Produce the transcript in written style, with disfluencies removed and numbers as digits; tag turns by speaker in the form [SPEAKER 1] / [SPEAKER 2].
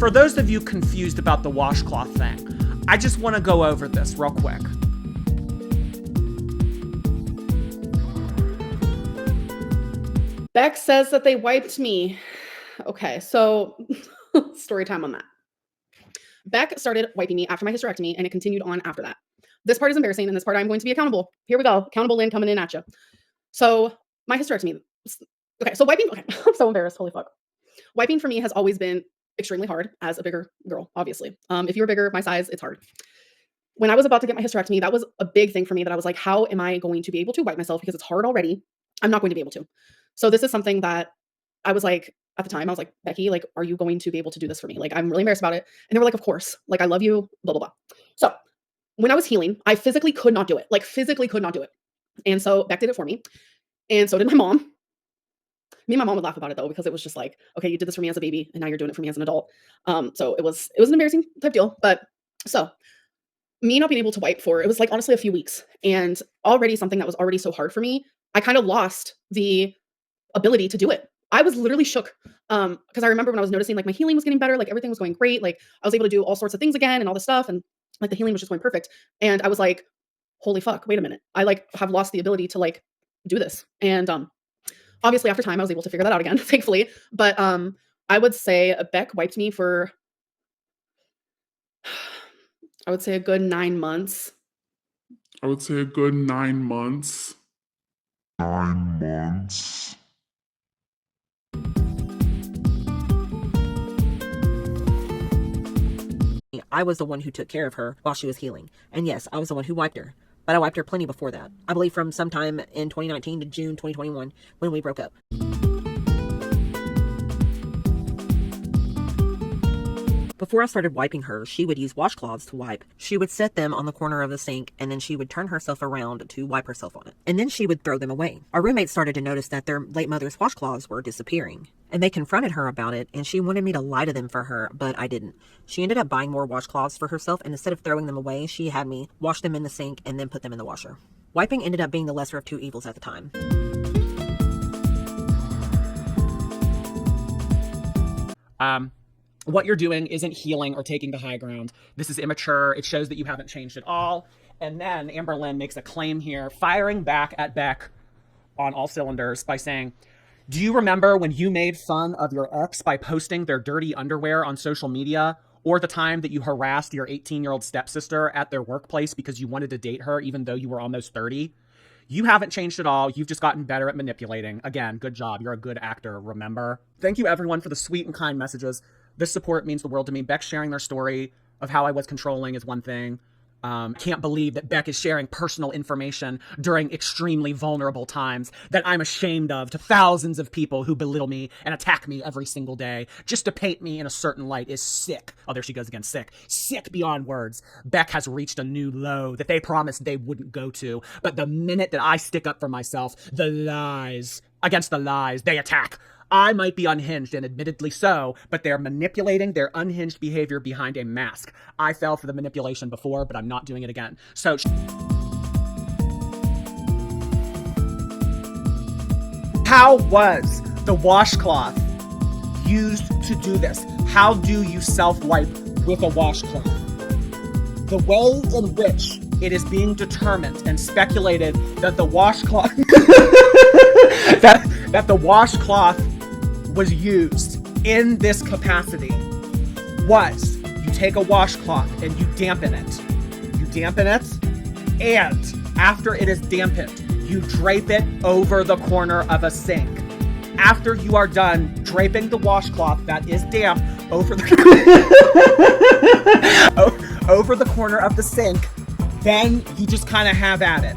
[SPEAKER 1] For those of you confused about the washcloth thing, I just want to go over this real quick.
[SPEAKER 2] Beck says that they wiped me. Okay, so story time on that. Beck started wiping me after my hysterectomy, and it continued on after that. This part is embarrassing, and this part I'm going to be accountable. Here we go. Accountable Lynn coming in at you. So my hysterectomy. Okay, so wiping. Okay, I'm so embarrassed. Holy fuck. Wiping for me has always been extremely hard as a bigger girl, obviously. If you're bigger, my size, it's hard. When I was about to get my hysterectomy, that was a big thing for me that I was like, how am I going to be able to wipe myself? Because it's hard already. I'm not going to be able to. So this is something that I was like, at the time, I was like, Becky, like, are you going to be able to do this for me? Like, I'm really embarrassed about it. And they were like, of course. Like, I love you, blah, blah, blah. So when I was healing, I physically could not do it. Like, physically could not do it. And so Beck did it for me. And so did my mom. Me and my mom would laugh about it, though, because it was just like, okay, you did this for me as a baby, and now you're doing it for me as an adult. So it was an embarrassing type deal. But so me not being able to wipe for, it was like, honestly, a few weeks. And already something that was already so hard for me, I kind of lost the ability to do it. I was literally shook because I remember when I was noticing like my healing was getting better, like everything was going great, like I was able to do all sorts of things again and all this stuff, and like the healing was just going perfect. And I was like, holy fuck, wait a minute, I like have lost the ability to like do this. And obviously after time I was able to figure that out again, thankfully. But I would say Beck wiped me for I would say a good 9 months.
[SPEAKER 3] 9 months.
[SPEAKER 4] I was the one who took care of her while she was healing. And yes, I was the one who wiped her. But I wiped her plenty before that. I believe from sometime in 2019 to June 2021 when we broke up. Before I started wiping her, she would use washcloths to wipe. She would set them on the corner of the sink, and then she would turn herself around to wipe herself on it. And then she would throw them away. Our roommates started to notice that their late mother's washcloths were disappearing. And they confronted her about it, and she wanted me to lie to them for her, but I didn't. She ended up buying more washcloths for herself, and instead of throwing them away, she had me wash them in the sink and then put them in the washer. Wiping ended up being the lesser of two evils at the time.
[SPEAKER 1] What you're doing isn't healing or taking the high ground. This is immature. It shows that you haven't changed at all. And then Amberlynn makes a claim here, firing back at Beck on all cylinders by saying, do you remember when you made fun of your ex by posting their dirty underwear on social media? Or the time that you harassed your 18-year-old stepsister at their workplace because you wanted to date her even though you were almost 30? You haven't changed at all. You've just gotten better at manipulating. Again, good job. You're a good actor, remember? Thank you, everyone, for the sweet and kind messages. This support means the world to me. Beck sharing their story of how I was controlling is one thing. Can't believe that Beck is sharing personal information during extremely vulnerable times that I'm ashamed of to thousands of people who belittle me and attack me every single day. Just to paint me in a certain light is sick. Oh, there she goes again, sick. Sick beyond words. Beck has reached a new low that they promised they wouldn't go to. But the minute that I stick up for myself, against the lies, they attack. I might be unhinged, and admittedly so, but they're manipulating their unhinged behavior behind a mask. I fell for the manipulation before, but I'm not doing it again. So how was the washcloth used to do this? How do you self-wipe with a washcloth? The way in which it is being determined and speculated that the washcloth that the washcloth was used in this capacity was you take a washcloth and you dampen it. You dampen it, and after it is dampened, you drape it over the corner of a sink. After you are done draping the washcloth that is damp over the over the corner of the sink, then you just kind of have at it.